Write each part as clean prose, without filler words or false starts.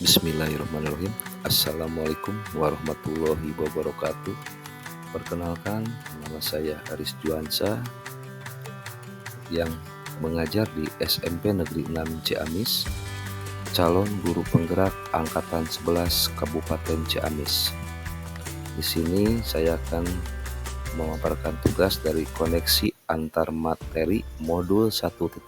Bismillahirrahmanirrahim. Assalamualaikum warahmatullahi wabarakatuh. Perkenalkan, nama saya Haris Juansa yang mengajar di SMP Negeri 6 Ciamis, calon guru penggerak angkatan 11 Kabupaten Ciamis. Di sini saya akan memaparkan tugas dari koneksi antar materi modul 1.1,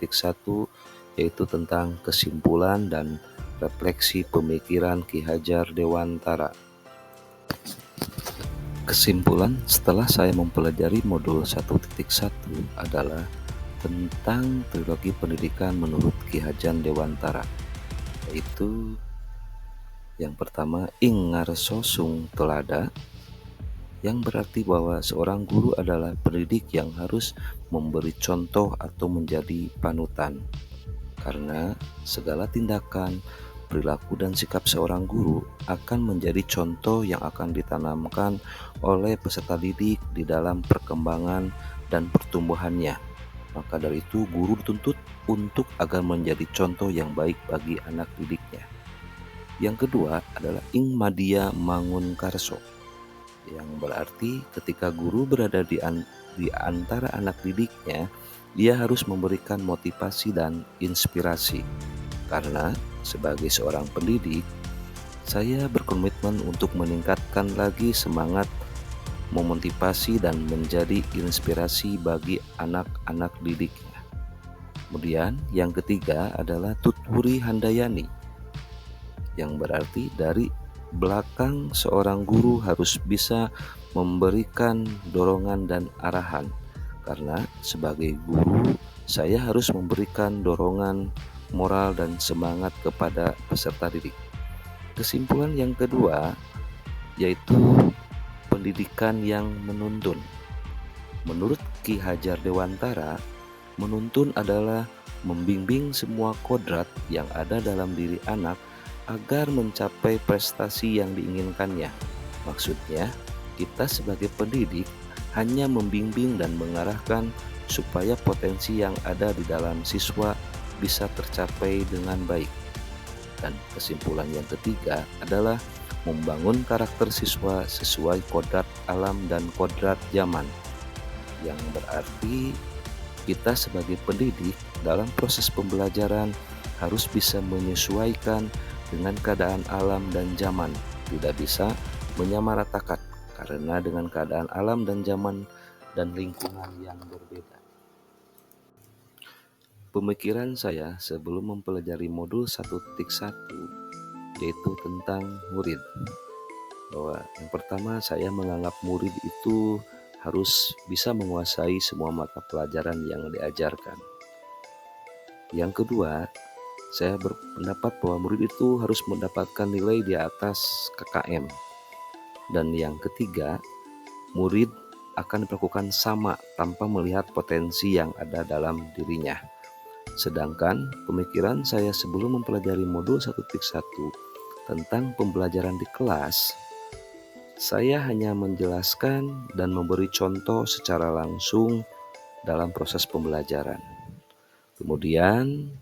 yaitu tentang kesimpulan dan refleksi pemikiran Ki Hajar Dewantara. Kesimpulan setelah saya mempelajari modul 1.1 adalah tentang trilogi pendidikan menurut Ki Hajar Dewantara, yaitu yang pertama ing ngarso sung telada, yang berarti bahwa seorang guru adalah pendidik yang harus memberi contoh atau menjadi panutan, karena segala tindakan, perilaku dan sikap seorang guru akan menjadi contoh yang akan ditanamkan oleh peserta didik di dalam perkembangan dan pertumbuhannya. Maka dari itu guru dituntut untuk agar menjadi contoh yang baik bagi anak didiknya. Yang kedua adalah ing madya mangun karso, yang berarti ketika guru berada di antara anak didiknya, dia harus memberikan motivasi dan inspirasi. Karena sebagai seorang pendidik, saya berkomitmen untuk meningkatkan lagi semangat, memotivasi dan menjadi inspirasi bagi anak-anak didiknya. Kemudian yang ketiga adalah tutwuri handayani, yang berarti dari belakang seorang guru harus bisa memberikan dorongan dan arahan, karena sebagai guru saya harus memberikan dorongan moral dan semangat kepada peserta didik. Kesimpulan yang kedua yaitu pendidikan yang menuntun. Menurut Ki Hajar Dewantara, menuntun adalah membimbing semua kodrat yang ada dalam diri anak agar mencapai prestasi yang diinginkannya. Maksudnya, kita sebagai pendidik hanya membimbing dan mengarahkan supaya potensi yang ada di dalam siswa bisa tercapai dengan baik. Dan kesimpulan yang ketiga adalah membangun karakter siswa sesuai kodrat alam dan kodrat zaman, yang berarti kita sebagai pendidik dalam proses pembelajaran harus bisa menyesuaikan dengan keadaan alam dan zaman, tidak bisa menyamaratakan, karena dengan keadaan alam dan zaman dan lingkungan yang berbeda. Pemikiran saya sebelum mempelajari modul 1.1 yaitu tentang murid, bahwa yang pertama saya menganggap murid itu harus bisa menguasai semua mata pelajaran yang diajarkan. Yang kedua, saya berpendapat bahwa murid itu harus mendapatkan nilai di atas KKM. Dan yang ketiga, murid akan diperlakukan sama tanpa melihat potensi yang ada dalam dirinya. Sedangkan pemikiran saya sebelum mempelajari modul 1.1 tentang pembelajaran di kelas, saya hanya menjelaskan dan memberi contoh secara langsung dalam proses pembelajaran. Kemudian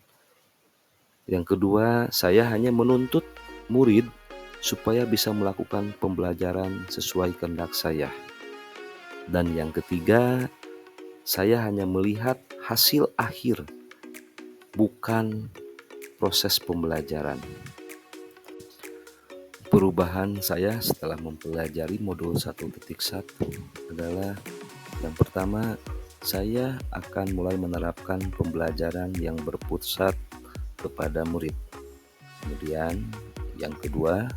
yang kedua, saya hanya menuntut murid supaya bisa melakukan pembelajaran sesuai kehendak saya. Dan yang ketiga, saya hanya melihat hasil akhir, bukan proses pembelajaran. Perubahan saya setelah mempelajari modul 1.1 adalah yang pertama, saya akan mulai menerapkan pembelajaran yang berpusat kepada murid. Kemudian yang kedua,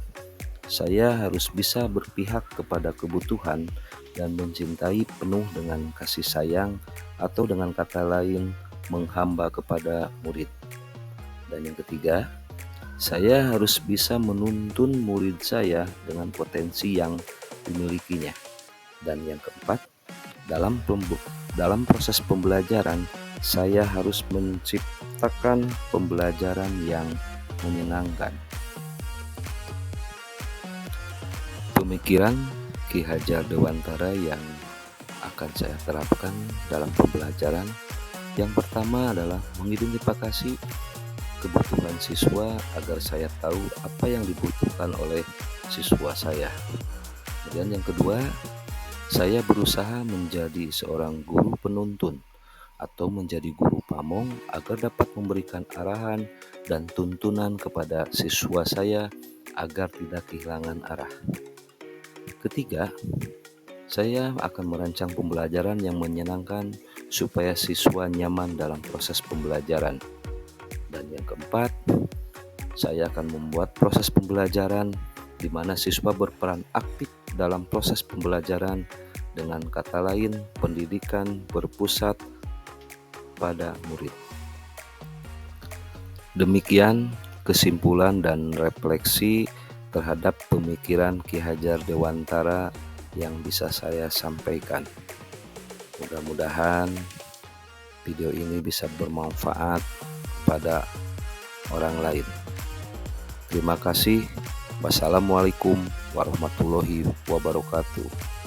saya harus bisa berpihak kepada kebutuhan dan mencintai penuh dengan kasih sayang, atau dengan kata lain menghamba kepada murid. Dan yang ketiga, saya harus bisa menuntun murid saya dengan potensi yang dimilikinya. Dan yang keempat, dalam proses pembelajaran saya harus menciptakan pembelajaran yang menyenangkan. Pemikiran Ki Hajar Dewantara yang akan saya terapkan dalam pembelajaran, yang pertama adalah mengidentifikasi kebutuhan siswa agar saya tahu apa yang dibutuhkan oleh siswa saya. Kemudian yang kedua, saya berusaha menjadi seorang guru penuntun atau menjadi guru pamong agar dapat memberikan arahan dan tuntunan kepada siswa saya agar tidak kehilangan arah. Ketiga, saya akan merancang pembelajaran yang menyenangkan supaya siswa nyaman dalam proses pembelajaran. Dan yang keempat, saya akan membuat proses pembelajaran di mana siswa berperan aktif dalam proses pembelajaran. Dengan kata lain, pendidikan berpusat pada murid. Demikian kesimpulan dan refleksi terhadap pemikiran Ki Hajar Dewantara yang bisa saya sampaikan. Mudah-mudahan video ini bisa bermanfaat pada orang lain. Terima kasih. Wassalamualaikum warahmatullahi wabarakatuh.